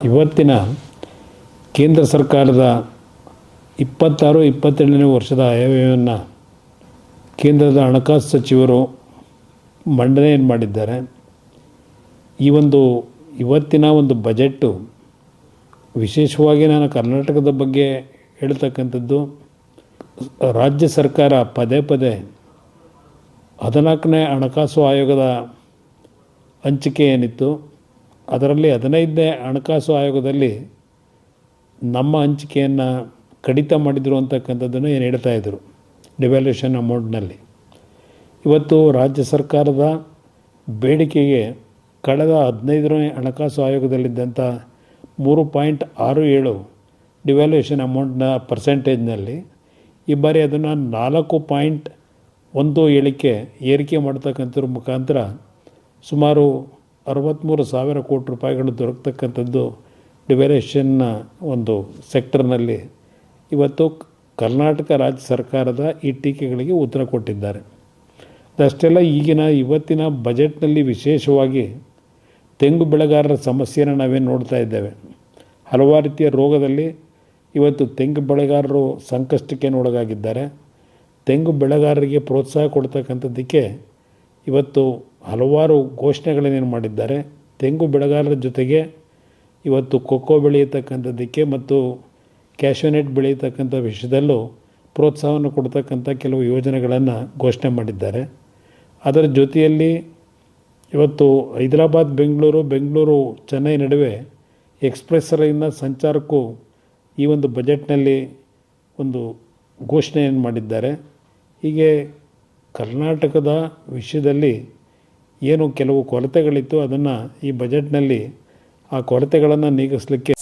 ಇವತ್ತಿನ ಕೇಂದ್ರ ಸರ್ಕಾರದ 26-27ನೇ ವರ್ಷದ ಆಯವ್ಯಯವನ್ನು ಕೇಂದ್ರದ ಹಣಕಾಸು ಸಚಿವರು ಮಂಡನೆಯನ್ನು ಮಾಡಿದ್ದಾರೆ. ಇವತ್ತಿನ ಒಂದು ಬಜೆಟ್ಟು ವಿಶೇಷವಾಗಿ ನಾನು ಕರ್ನಾಟಕದ ಬಗ್ಗೆ ಹೇಳ್ತಕ್ಕಂಥದ್ದು, ರಾಜ್ಯ ಸರ್ಕಾರ ಪದೇ ಪದೇ 14ನೇ ಹಣಕಾಸು ಆಯೋಗದ ಹಂಚಿಕೆ ಏನಿತ್ತು ಅದರಲ್ಲಿ 15ನೇ ಹಣಕಾಸು ಆಯೋಗದಲ್ಲಿ ನಮ್ಮ ಹಂಚಿಕೆಯನ್ನು ಕಡಿತ ಮಾಡಿದರು ಅಂತಕ್ಕಂಥದ್ದನ್ನು ಏನು ಹೇಳ್ತಾಯಿದ್ರು ಡಿವ್ಯಾಲ್ಯೂಷನ್ ಅಮೌಂಟ್ನಲ್ಲಿ. ಇವತ್ತು ರಾಜ್ಯ ಸರ್ಕಾರದ ಬೇಡಿಕೆಗೆ ಕಳೆದ 15ನೇ ಹಣಕಾಸು ಆಯೋಗದಲ್ಲಿದ್ದಂಥ 3.67 ಡಿವ್ಯಾಲ್ಯೂಷನ್ ಅಮೌಂಟ್ನ ಪರ್ಸೆಂಟೇಜ್ನಲ್ಲಿ ಈ ಬಾರಿ ಅದನ್ನು 4.17ಕ್ಕೆ ಏರಿಕೆ ಮಾಡ್ತಕ್ಕಂಥದ್ರ ಮುಖಾಂತರ ಸುಮಾರು 63,000 ಕೋಟಿ ರೂಪಾಯಿಗಳು ದೊರಕತಕ್ಕಂಥದ್ದು ಡಿವ್ಯಾಲ್ಯೂಷನ್ನ ಒಂದು ಸೆಕ್ಟರ್ನಲ್ಲಿ. ಇವತ್ತು ಕರ್ನಾಟಕ ರಾಜ್ಯ ಸರ್ಕಾರದ ಈ ಟೀಕೆಗಳಿಗೆ ಉತ್ತರ ಕೊಟ್ಟಿದ್ದಾರೆ. ಅದಷ್ಟೆಲ್ಲ ಇವತ್ತಿನ ಬಜೆಟ್ನಲ್ಲಿ ವಿಶೇಷವಾಗಿ ತೆಂಗು ಬೆಳೆಗಾರರ ಸಮಸ್ಯೆಯನ್ನು ನಾವೇನು ನೋಡ್ತಾ ಇದ್ದೇವೆ. ಹಲವಾರು ರೀತಿಯ ರೋಗದಲ್ಲಿ ಇವತ್ತು ತೆಂಗು ಬೆಳೆಗಾರರು ಸಂಕಷ್ಟಕ್ಕೆ ಒಳಗಾಗಿದ್ದಾರೆ. ತೆಂಗು ಬೆಳೆಗಾರರಿಗೆ ಪ್ರೋತ್ಸಾಹ ಕೊಡ್ತಕ್ಕಂಥದ್ದಕ್ಕೆ ಇವತ್ತು ಹಲವಾರು ಘೋಷಣೆಗಳನ್ನೇನು ಮಾಡಿದ್ದಾರೆ. ತೆಂಗು ಬೆಳೆಗಾರರ ಜೊತೆಗೆ ಇವತ್ತು ಕೊಕ್ಕೋ ಬೆಳೆಯತಕ್ಕಂಥದ್ದಕ್ಕೆ ಮತ್ತು ಕ್ಯಾಶ್ಯೂನೆಟ್ ಬೆಳೆಯತಕ್ಕಂಥ ವಿಷಯದಲ್ಲೂ ಪ್ರೋತ್ಸಾಹವನ್ನು ಕೊಡ್ತಕ್ಕಂಥ ಕೆಲವು ಯೋಜನೆಗಳನ್ನು ಘೋಷಣೆ ಮಾಡಿದ್ದಾರೆ. ಅದರ ಜೊತೆಯಲ್ಲಿ ಇವತ್ತು ಹೈದರಾಬಾದ್ ಬೆಂಗಳೂರು ಚೆನ್ನೈ ನಡುವೆ ಎಕ್ಸ್ಪ್ರೆಸ್ ರೈಲಿನ ಸಂಚಾರಕ್ಕೂ ಈ ಒಂದು ಬಜೆಟ್ನಲ್ಲಿ ಒಂದು ಘೋಷಣೆಯನ್ನು ಮಾಡಿದ್ದಾರೆ. ಹೀಗೆ ಕರ್ನಾಟಕದ ವಿಷಯದಲ್ಲಿ ಏನು ಕೆಲವು ಕೊರತೆಗಳಿತ್ತು ಅದನ್ನು ಈ ಬಜೆಟ್ನಲ್ಲಿ ಆ ಕೊರತೆಗಳನ್ನು ನೀಗಿಸಲಿಕ್ಕೆ